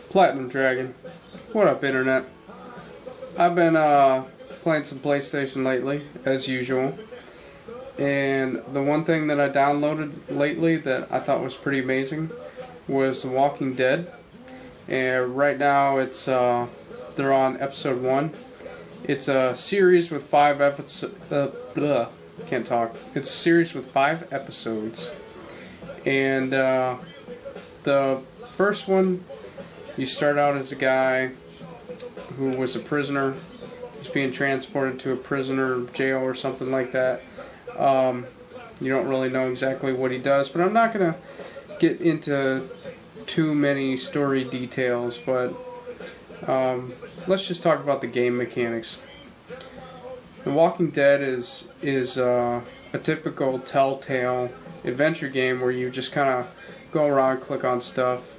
Platinum Dragon. What up, Internet? I've been playing some PlayStation lately, as usual. And the one thing that I downloaded lately that I thought was pretty amazing was The Walking Dead. And right now it's they're on episode 1. It's a series with 5 episodes. Can't talk. It's a series with 5 episodes. And the first one, you start out as a guy who was a prisoner. He's being transported to a prisoner jail or something like that. You don't really know exactly what he does, but I'm not going to get into too many story details, but let's just talk about the game mechanics. The Walking Dead is a typical Telltale adventure game where you just kind of go around, click on stuff.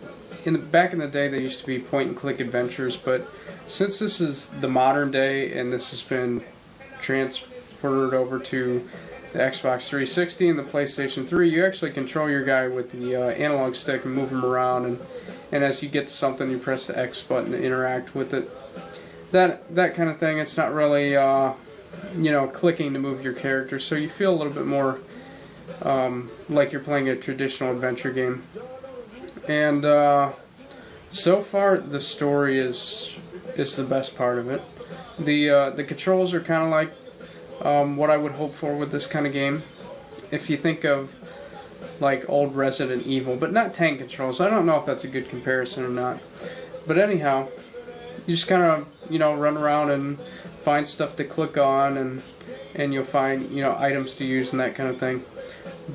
Back in the day, they used to be point-and-click adventures, but since this is the modern day and this has been transferred over to the Xbox 360 and the PlayStation 3, you actually control your guy with the analog stick and move him around, and as you get to something, you press the X button to interact with it. That kind of thing. It's not really clicking to move your character, so you feel a little bit more like you're playing a traditional adventure game. And so far, the story is the best part of it. The controls are kind of like what I would hope for with this kind of game. If you think of like old Resident Evil, but not tank controls. I don't know if that's a good comparison or not. But anyhow, you just kind of run around and find stuff to click on, and you'll find items to use and that kind of thing.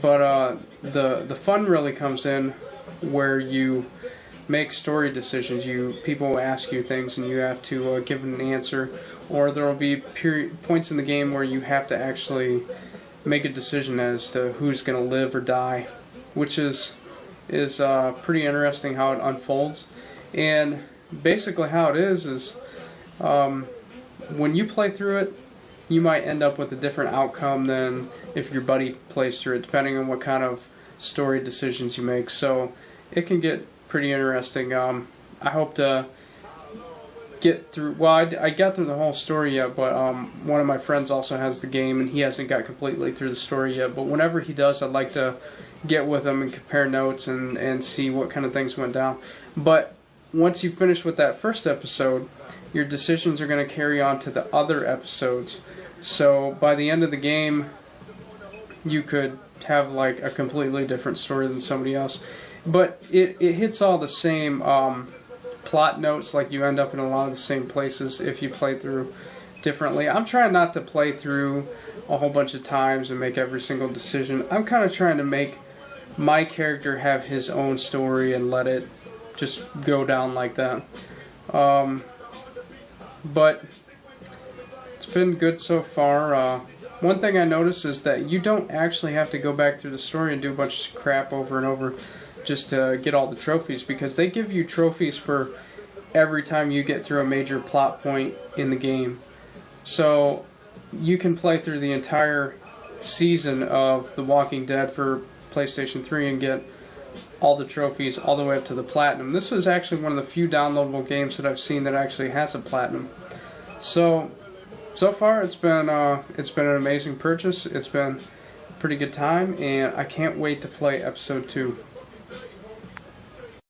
But the fun really comes in where you make story decisions. People will ask you things and you have to give them an answer, or there will be points in the game where you have to actually make a decision as to who's going to live or die, which is pretty interesting how it unfolds. And basically how it is when you play through it, you might end up with a different outcome than if your buddy plays through it, depending on what kind of story decisions you make. So it can get pretty interesting. I hope to get through. Well, I got through the whole story yet, but one of my friends also has the game, and he hasn't got completely through the story yet. But whenever he does, I'd like to get with him and compare notes and see what kind of things went down. But once you finish with that first episode, your decisions are going to carry on to the other episodes. So by the end of the game, you could have like a completely different story than somebody else. But it hits all the same plot notes, like you end up in a lot of the same places if you play through differently. I'm trying not to play through a whole bunch of times and make every single decision. I'm kind of trying to make my character have his own story and let it just go down like that. But it's been good so far. One thing I noticed is that you don't actually have to go back through the story and do a bunch of crap over and over just to get all the trophies, because they give you trophies for every time you get through a major plot point in the game. So you can play through the entire season of The Walking Dead for PlayStation 3 and get all the trophies all the way up to the platinum. This is actually one of the few downloadable games that I've seen that actually has a platinum. So far it's been an amazing purchase. It's been a pretty good time, and I can't wait to play episode 2.